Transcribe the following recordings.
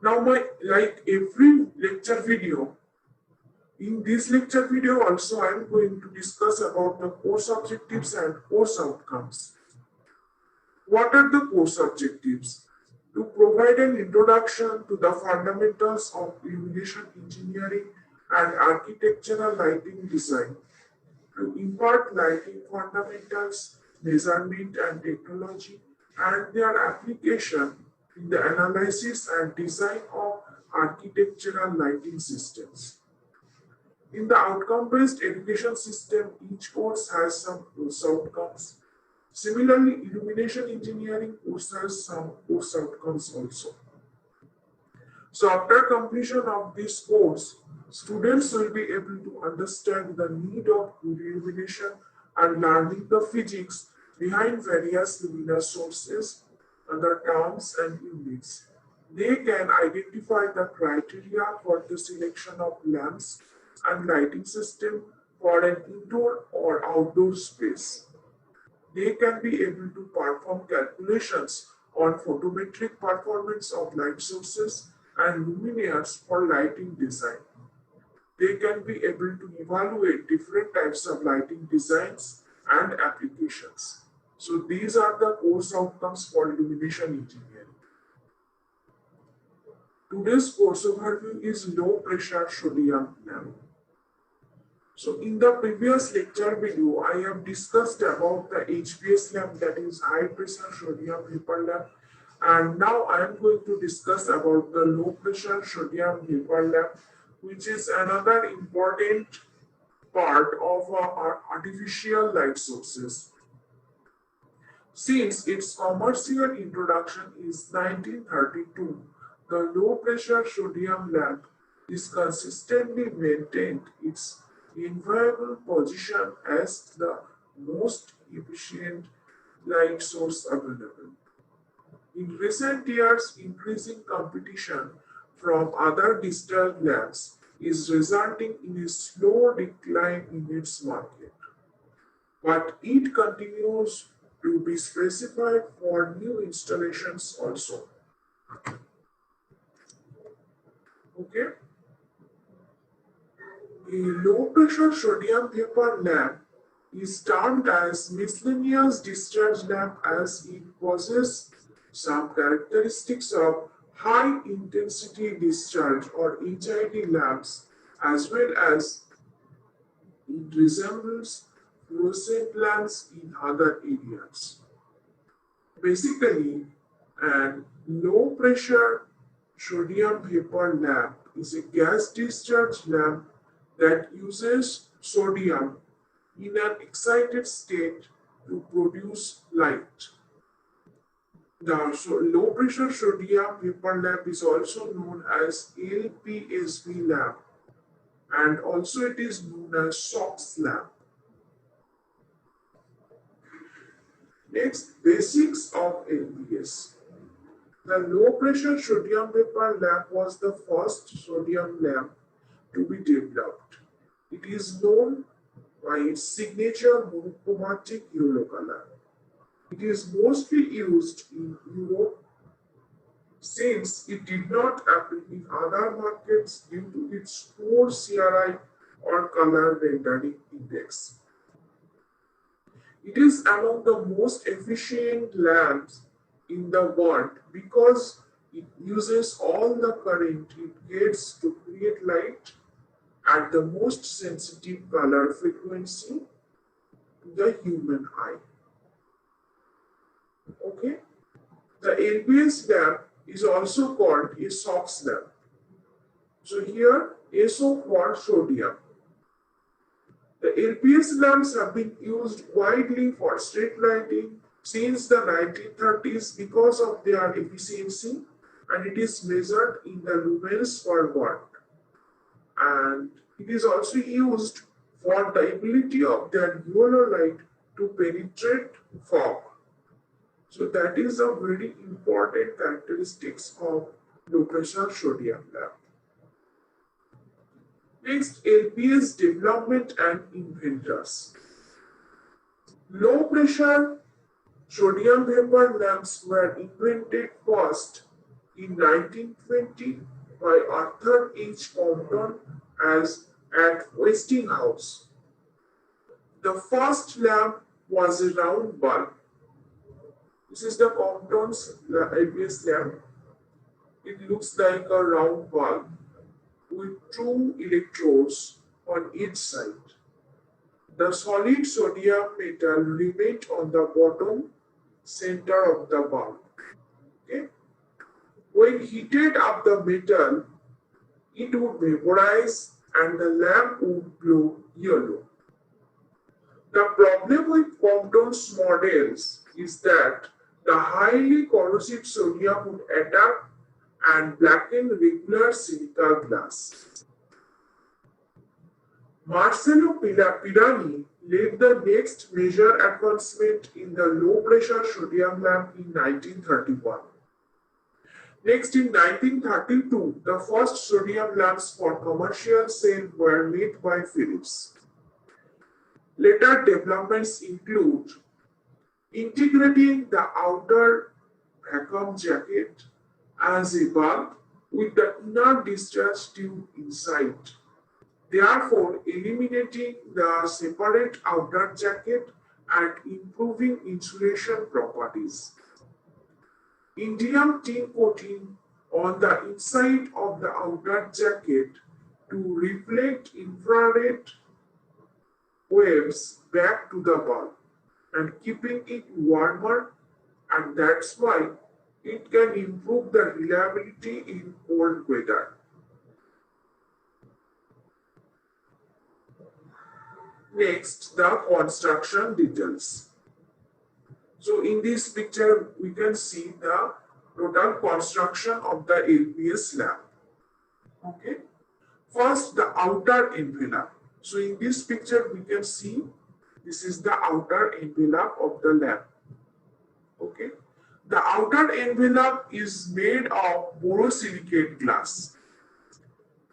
Now like every lecture video, in this lecture video also I am going to discuss about the course objectives and course outcomes. What are the course objectives? To provide an introduction to the fundamentals of illumination engineering and architectural lighting design, to impart lighting fundamentals, measurement and technology, and their application in the analysis and design of architectural lighting systems. In the outcome-based education system, each course has some course outcomes. Similarly, illumination engineering course has some course outcomes also. So after completion of this course, students will be able to understand the need of illumination and learning the physics behind various luminous sources, other terms and units. They can identify the criteria for the selection of lamps and lighting system for an indoor or outdoor space. They can be able to perform calculations on photometric performance of light sources and luminaires for lighting design. They can be able to evaluate different types of lighting designs and applications. So these are the course outcomes for illumination engineering. Today's course overview is low pressure sodium lamp. So in the previous lecture video, I have discussed about the HPS lamp, that is high pressure sodium vapor lamp, and now I am going to discuss about the low pressure sodium vapor lamp, which is another important part of our artificial light sources. Since its commercial introduction is 1932, the low pressure sodium lamp is consistently maintained its inviolable position as the most efficient light source available. In recent years, increasing competition from other digital lamps is resulting in a slow decline in its market, but it continues to be specified for new installations also. Okay. A low-pressure sodium vapor lamp is termed as miscellaneous discharge lamp as it possesses some characteristics of high-intensity discharge or HID lamps, as well as it resembles fluorescent lamps in other areas. Basically, an low-pressure sodium vapor lamp is a gas discharge lamp that uses sodium in an excited state to produce light. The low pressure sodium vapor lamp is also known as LPSV lamp, and also it is known as SOX lamp. Next, basics of LPS. The low pressure sodium vapor lamp was the first sodium lamp to be developed. It is known by its signature monochromatic yellow color. It is mostly used in Europe since it did not appear in other markets due to its poor CRI or color rendering index. It is among the most efficient lamps in the world because it uses all the current it gets to create light at the most sensitive color frequency to the human eye. Okay, the LPS lamp is also called a SOX lamp. So here SO for sodium. The LPS lamps have been used widely for street lighting since the 1930s because of their efficiency, and it is measured in the lumens per watt. And it is also used for the ability of their yellow light to penetrate fog. So that is a very important characteristics of low pressure sodium lamp. Next, LPS development and inventors. Low pressure sodium vapor lamps were invented first in 1920 by Arthur H. Compton as at Westinghouse. The first lamp was a round bulb. This is the Compton's LPS lamp. It looks like a round bulb with two electrodes on each side. The solid sodium metal remained on the bottom center of the bulb. Okay? When heated up the metal, it would vaporize and the lamp would glow yellow. The problem with Compton's models is that the highly corrosive sodium would attack and blacken regular silica glass. Marcello Pirani led the next major advancement in the low-pressure sodium lamp in 1931. Next, in 1932, the first sodium lamps for commercial sale were made by Philips. Later developments include integrating the outer vacuum jacket as a bulb with the inner discharge tube inside, therefore eliminating the separate outer jacket and improving insulation properties. Indium tin coating on the inside of the outer jacket to reflect infrared waves back to the bulb and keeping it warmer, and that's why it can improve the reliability in cold weather. Next, the construction details. So in this picture, we can see the total construction of the LPS lamp. Okay. First, the outer envelope. So in this picture, we can see this is the outer envelope of the lamp. Okay. The outer envelope is made of borosilicate glass.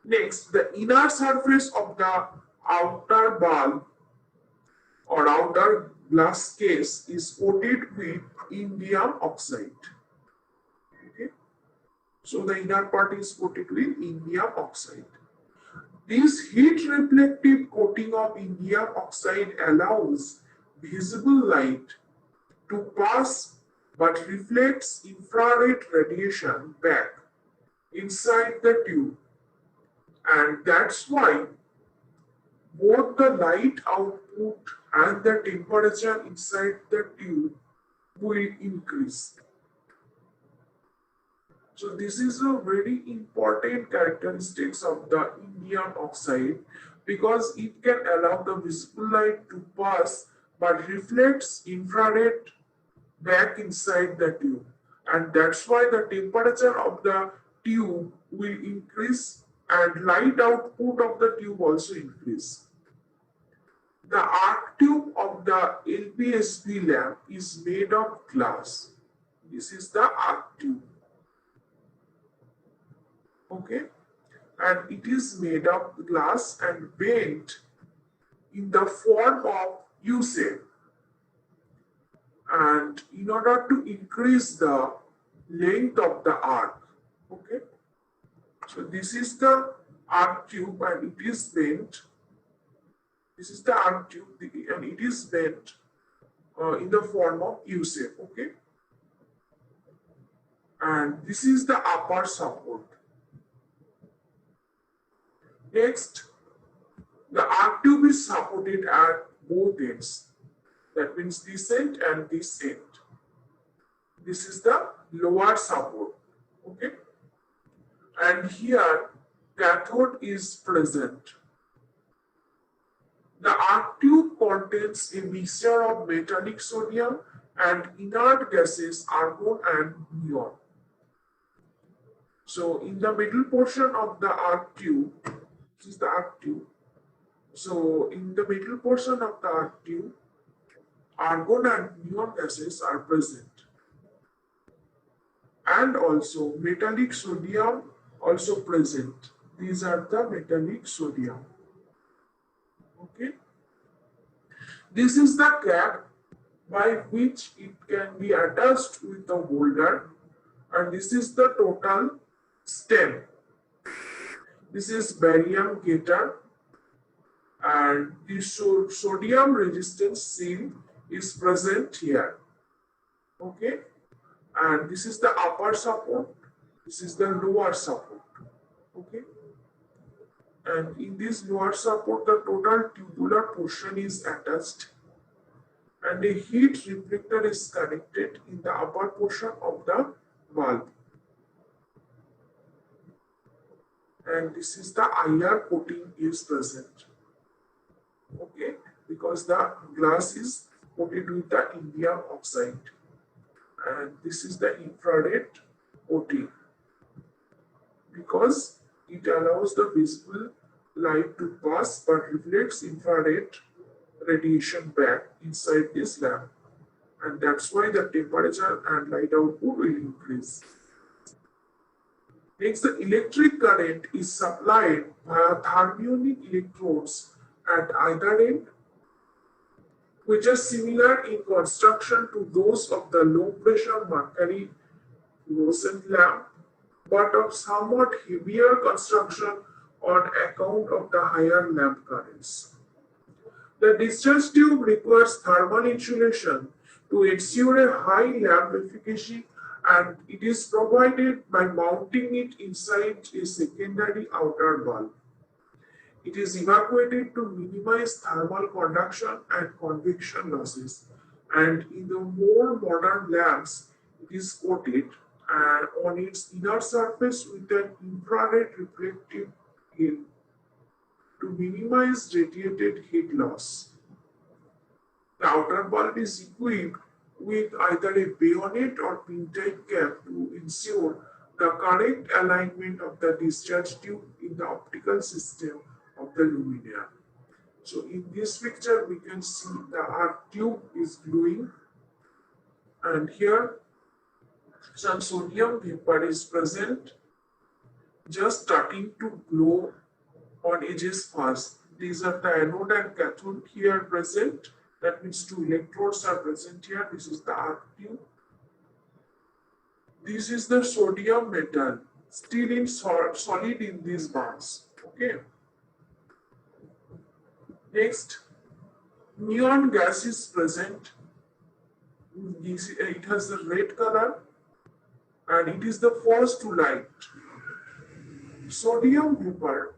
Next, the inner surface of the outer bulb or outer glass case is coated with indium oxide. Okay. So the inner part is coated with indium oxide. This heat reflective coating of indium oxide allows visible light to pass but reflects infrared radiation back inside the tube, and that's why both the light output and the temperature inside the tube will increase. So this is a very important characteristics of the indium oxide because it can allow the visible light to pass but reflects infrared back inside the tube, and that's why the temperature of the tube will increase and light output of the tube also increase. The arc tube of the LPSB lamp is made of glass. This is the arc tube. Okay, and it is made of glass and bent in the form of U shape. And in order to increase the length of the arc, okay, so this is the arc tube and it is bent. This is the arc tube and it is bent in the form of U shape. Okay, and this is the upper support. Next, the arc tube is supported at both ends. That means this end and this end. This is the lower support. Okay, and here cathode is present. The arc tube contains a mixture of metallic sodium and inert gases argon and neon. So in the middle portion of the arc tube, this is the arc tube. So in the middle portion of the arc tube, argon and neon gases are present. And also metallic sodium also present. These are the metallic sodium. Okay. This is the cap by which it can be attached with the holder, and this is the total stem. This is barium gator, and the sodium resistance seal is present here. Okay, and this is the upper support, this is the lower support. Okay, and in this lower support the total tubular portion is attached, and a heat reflector is connected in the upper portion of the valve, and this is the IR coating is present. Okay, because the glass is coated with the indium oxide, and this is the infrared coating because it allows the visible light to pass but reflects infrared radiation back inside this lamp, and that's why the temperature and light output will increase. Next, the electric current is supplied via thermionic electrodes at either end, which are similar in construction to those of the low pressure mercury fluorescent lamp, but of somewhat heavier construction on account of the higher lamp currents. The discharge tube requires thermal insulation to ensure a high lamp efficacy, and it is provided by mounting it inside a secondary outer bulb. It is evacuated to minimize thermal conduction and convection losses, and in the more modern lamps, it is coated on its inner surface with an infrared reflective film to minimize radiated heat loss. The outer bulb is equipped with either a bayonet or pin-type cap to ensure the correct alignment of the discharge tube in the optical system of the luminaire. So in this picture we can see the arc tube is glowing, and here some sodium vapor is present, just starting to glow on edges first. These are the anode and cathode here present. That means two electrodes are present here. This is the arc tube. This is the sodium metal, still in solid in these bars. Okay. Next, neon gas is present. It has the red color, and it is the first to light. Sodium vapor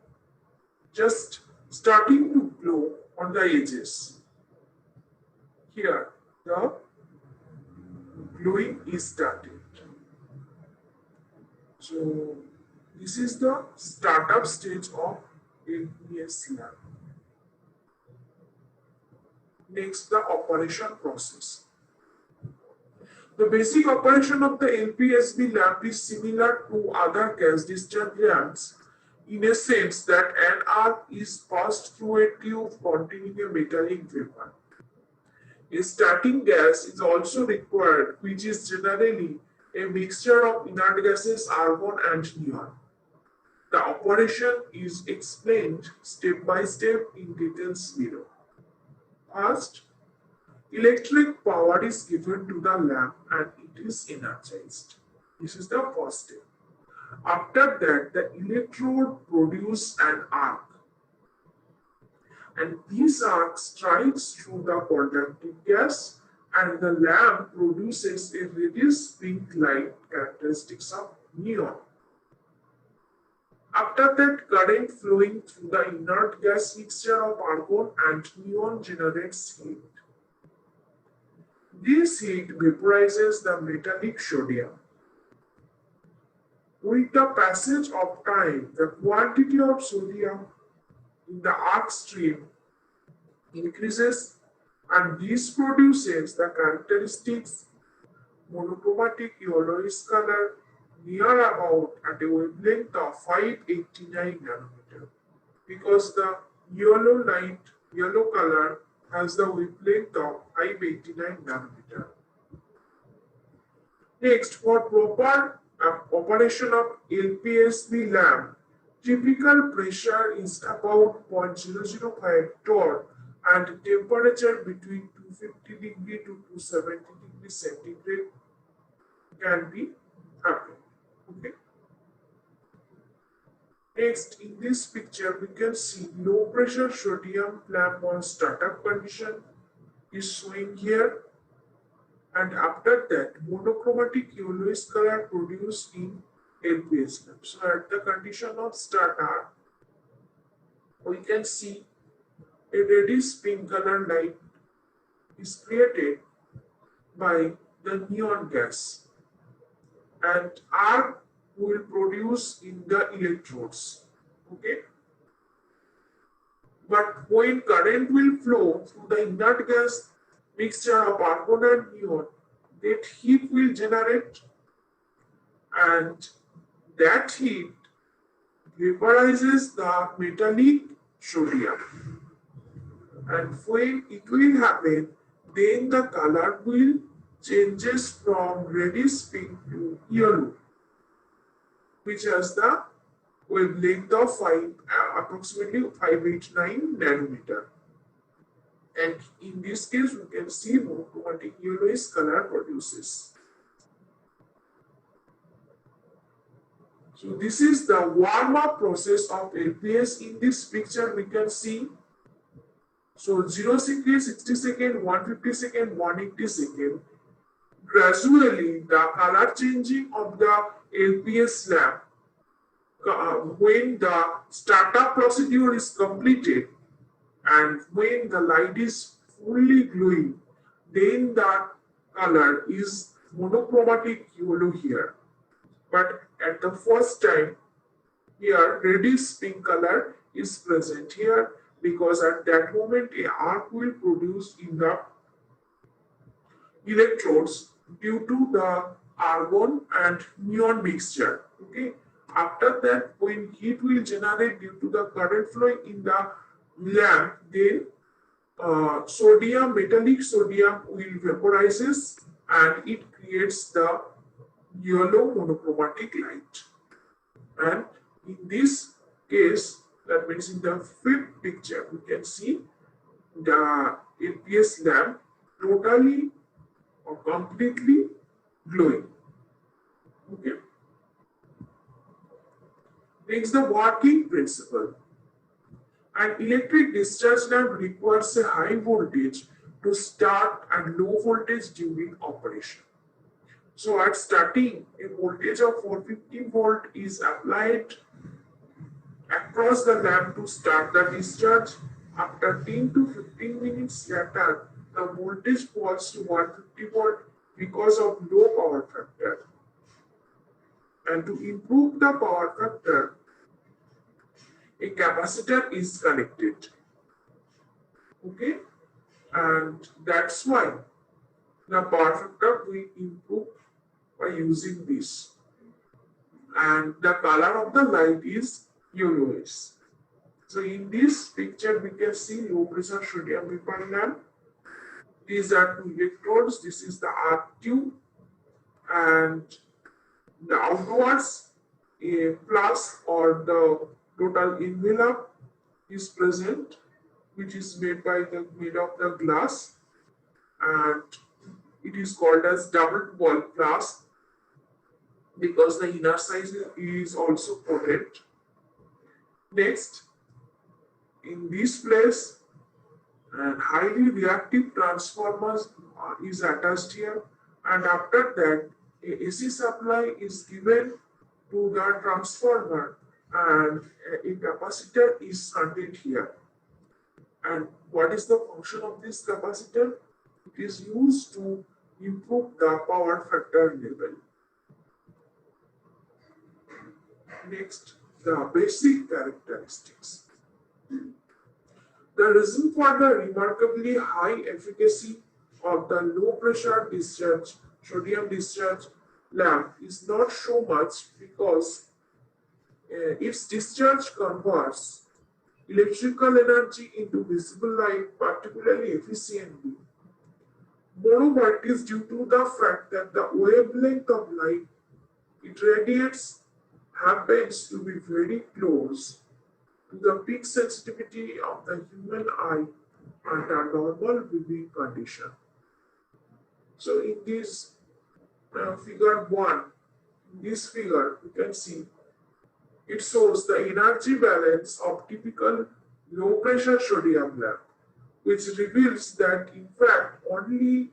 just starting to glow on the edges. Here, the glowing is started. So, this is the startup stage of LPS lamp. Next, the operation process. The basic operation of the LPSB lamp is similar to other gas discharge lamps in a sense that an arc is passed through a tube containing a metallic vapor. A starting gas is also required, which is generally a mixture of inert gases argon and neon. The operation is explained step by step in details below. First, electric power is given to the lamp and it is energized. This is the first step. After that, the electrode produces an arc, and this arc strikes through the conductive gas, and the lamp produces a reddish pink light characteristics of neon. After that, current flowing through the inert gas mixture of argon and neon generates heat. This heat vaporizes the metallic sodium. With the passage of time, the quantity of sodium in the arc stream increases, and this produces the characteristics monochromatic yellowish color near about at a wavelength of 589 nanometer, because the yellow color has the wavelength of 589 nanometer. Next, for proper operation of LPSB lamp, typical pressure is about 0.005 torr and temperature between 250 degree to 270 degree centigrade can be happen. Okay. Next, in this picture, we can see low pressure sodium lamp on startup condition is showing here, and after that, monochromatic yellowish color produced in LPS lamp. So, at the condition of startup, we can see a reddish pink color light is created by the neon gas, and arc will produce in the electrodes. Okay, but when current will flow through the inert gas mixture of argon and neon, that heat will generate, and that heat vaporizes the metallic sodium. And when it will happen, then the color will changes from reddish pink to yellow, which has the wavelength of approximately 589 nanometer. And in this case, we can see monochromatic yellowish color produces. So this is the warm-up process of LPS. In this picture, we can see, so 0 second, 60 second, 150 second, 180 second. Gradually, the color changing of the LPS lamp when the startup procedure is completed and when the light is fully glowing, then the color is monochromatic yellow here. But at the first time, here reddish pink color is present here, because at that moment a arc will produce in the electrodes due to the argon and neon mixture. Okay. After that, when heat will generate due to the current flowing in the lamp, then sodium, metallic sodium will vaporizes and it creates the yellow monochromatic light. And in this case, that means in the fifth picture, we can see the LPS lamp totally or completely glowing. Okay. Next, the working principle. An electric discharge lamp requires a high voltage to start and low voltage during operation. So at starting, a voltage of 450 volt is applied across the lamp to start the discharge. After 10 to 15 minutes later, the voltage falls to 150 volt because of low power factor. And to improve the power factor, a capacitor is connected. Okay, and that's why the power factor will improve by using this. And the color of the light is yellowish. So in this picture, we can see low pressure sodium vapor lamp. These are two electrodes. This is the arc tube, and the outwards a plus or the total envelope is present, which is made of the glass, and it is called as double wall glass because the inner side is also coated. Next, in this place, and highly reactive transformers is attached here, and after that a AC supply is given to the transformer and a capacitor is shunted here. And what is the function of this capacitor? It is used to improve the power factor level. Next, the basic characteristics. The reason for the remarkably high efficacy of the low pressure discharge, sodium discharge lamp is not so much because its discharge converts electrical energy into visible light particularly efficiently. Moreover, it is due to the fact that the wavelength of light it radiates happens to be very close to the peak sensitivity of the human eye under normal viewing condition. So in this figure 1, In this figure, you can see it shows the energy balance of typical low pressure sodium lamp, which reveals that in fact only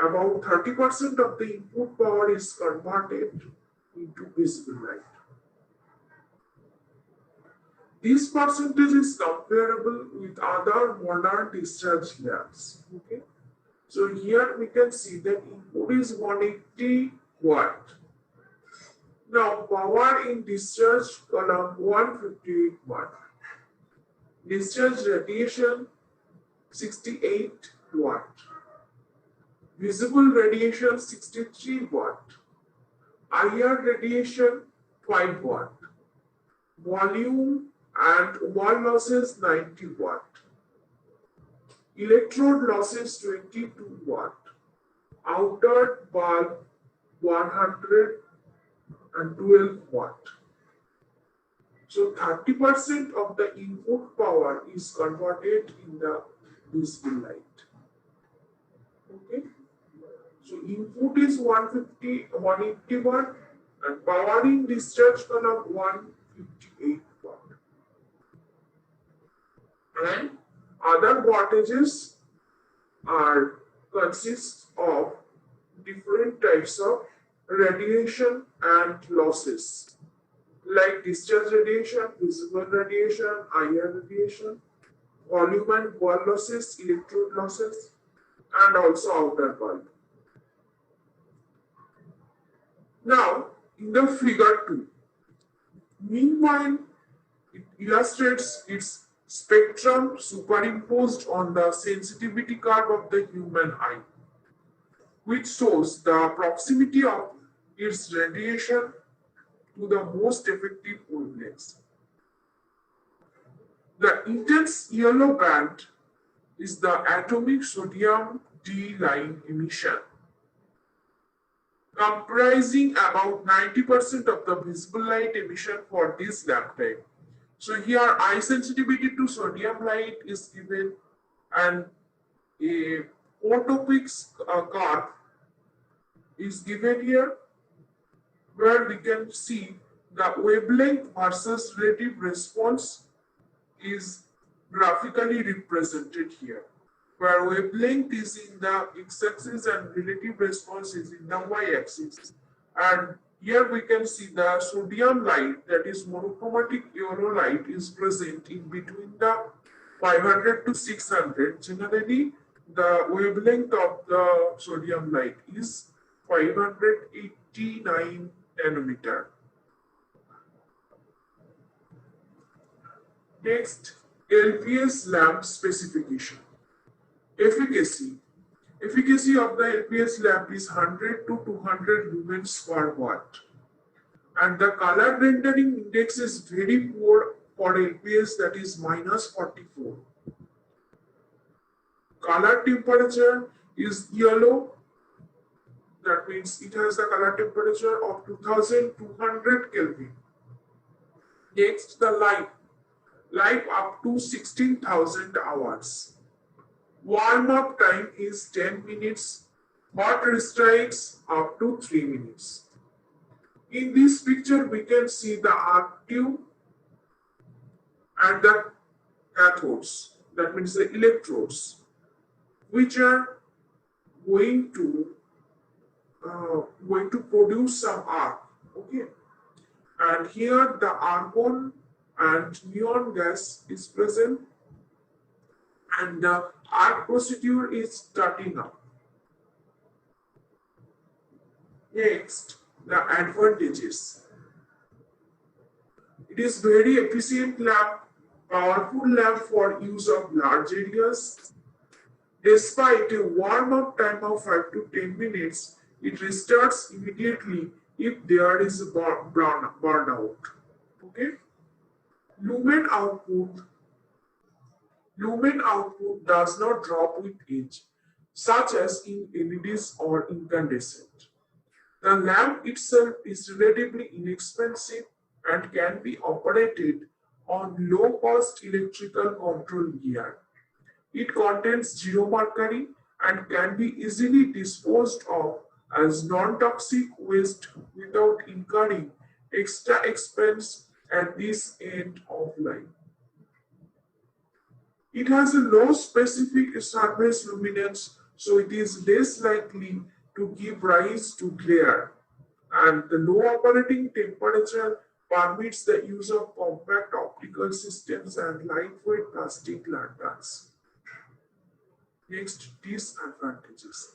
about 30% of the input power is converted into visible light. This percentage is comparable with other modern discharge lamps. Okay? So here we can see that input is 180 watt. Now power in discharge column 158 watt. Discharge radiation 68 watt. Visible radiation 63 watt. IR radiation 5 watt. Volume and wall losses 90 watt. Electrode losses 22 watt. Outer bulb 112 watt. So 30% of the input power is converted in the visible light. Okay. So input is 180 watt and power in discharge column 158 watt. And other wattages consist of different types of radiation and losses, like discharge radiation, visible radiation, IR radiation, volume and wall losses, electrode losses, and also outer bulb. Now, in the figure 2, meanwhile, it illustrates its spectrum superimposed on the sensitivity curve of the human eye, which shows the proximity of its radiation to the most effective wavelengths. The intense yellow band is the atomic sodium D line emission, comprising about 90% of the visible light emission for this lamp type. So here eye sensitivity to sodium light is given and a photopic curve is given here, where we can see the wavelength versus relative response is graphically represented here, where wavelength is in the x-axis and relative response is in the y-axis. And here we can see the sodium light, that is monochromatic yellow light, is present in between the 500 to 600. Generally, the wavelength of the sodium light is 589 nanometer. Next, LPS lamp specification. Efficacy. Efficacy of the LPS lamp is 100 to 200 lumens per watt. And the color rendering index is very poor for LPS, that is -44. Color temperature is yellow. That means it has the color temperature of 2200 Kelvin. Next, the life up to 16,000 hours. Warm-up time is 10 minutes. Hot restraints up to 3 minutes. In this picture, we can see the arc tube and the cathodes, that means the electrodes, which are going to produce some arc. Okay, and here the argon and neon gas is present, and the arc procedure is starting up. Next, the advantages. It is very efficient lamp, powerful lamp for use of large areas. Despite a warm-up time of 5 to 10 minutes, it restarts immediately if there is a burnout. Okay. Lumen output does not drop with age, such as in LEDs or incandescent. The lamp itself is relatively inexpensive and can be operated on low-cost electrical control gear. It contains zero mercury and can be easily disposed of as non-toxic waste without incurring extra expense at this end of life. It has a low specific surface luminance, so it is less likely to give rise to glare, and the low operating temperature permits the use of compact optical systems and lightweight plastic lanterns. Next, disadvantages.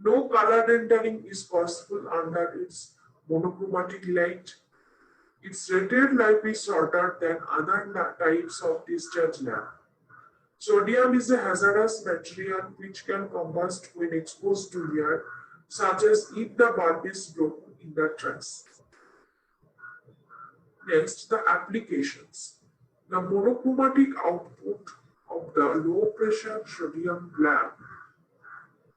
No color rendering is possible under its monochromatic light. Its rated life is shorter than other types of discharge lamp. Sodium is a hazardous material which can combust when exposed to air, such as if the bulb is broken in the trace. Next, the applications. The monochromatic output of the low pressure sodium lamp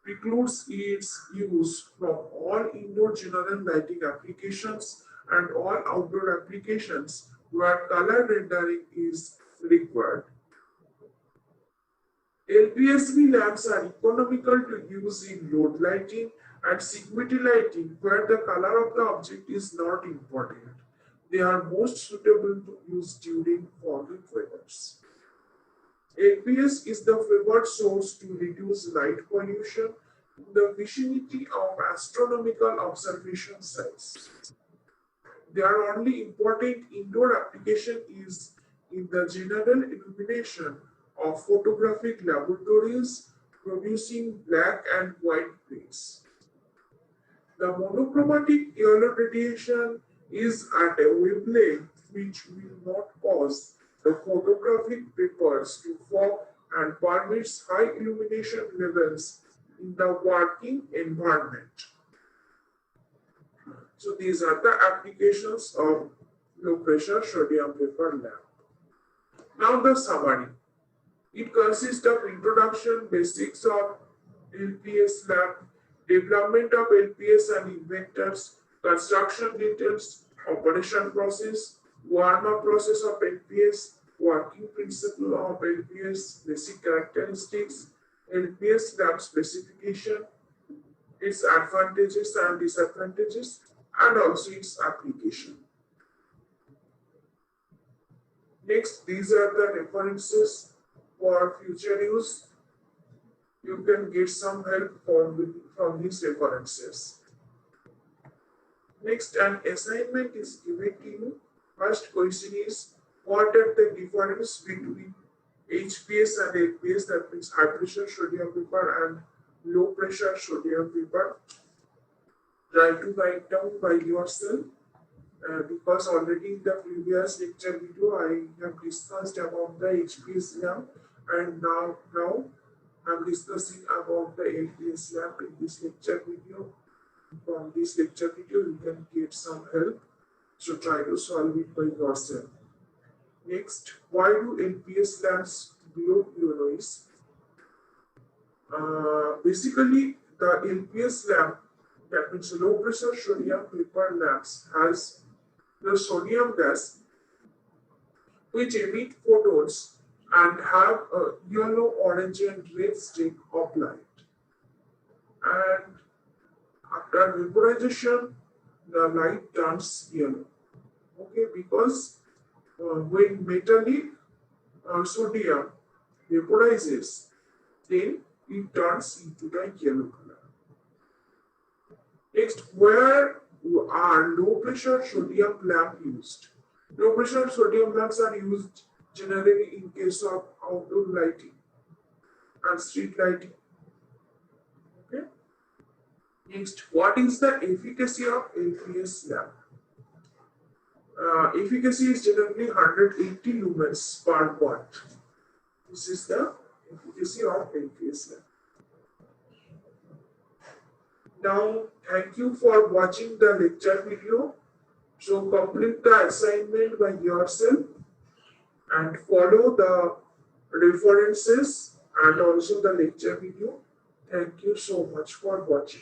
precludes its use from all indoor general lighting applications and all outdoor applications where color rendering is required. LPSB lamps are economical to use in road lighting and security lighting where the color of the object is not important. They are most suitable to use during foggy weathers. LPS is the favored source to reduce light pollution in the vicinity of astronomical observation sites. Their only important indoor application is in the general illumination of photographic laboratories producing black and white rays. The monochromatic yellow radiation is at a wavelength which will not cause the photographic papers to fog and permits high illumination levels in the working environment. So these are the applications of low pressure sodium vapor lamp. Now the summary. It consists of introduction, basics of LPS lamp, development of LPS and inventors, construction details, operation process, warm-up process of LPS, working principle of LPS, basic characteristics, LPS lamp specification, its advantages and disadvantages, and also its application. Next, these are the references for future use. You can get some help from these references. Next, an assignment is given to you. First question is, what are the difference between HPS and LPS, that means high pressure sodium vapor and low pressure sodium vapor? Try to write down by yourself. Because already in the previous lecture video I have discussed about the HPS lamp, and now I'm discussing about the LPS lamp in this lecture video. From this lecture video you can get some help, so try to solve it by yourself. Next, why do LPS lamps blow blue noise? Basically the LPS lamp, that means low pressure sodium vapor lamps, has the sodium gas which emit photons and have a yellow, orange and red streak of light. And after vaporization, the light turns yellow. Okay, because when metallic sodium vaporizes, then it turns into the yellow color. Next, where are low pressure sodium lamp used? Low pressure sodium lamps are used generally in case of outdoor lighting and street lighting. Okay. Next, what is the efficacy of LPS lamp? Efficacy is generally 180 lumens per watt. This is the efficacy of LPS lamp. Now, thank you for watching the lecture video. So complete the assignment by yourself and follow the references and also the lecture video. Thank you so much for watching.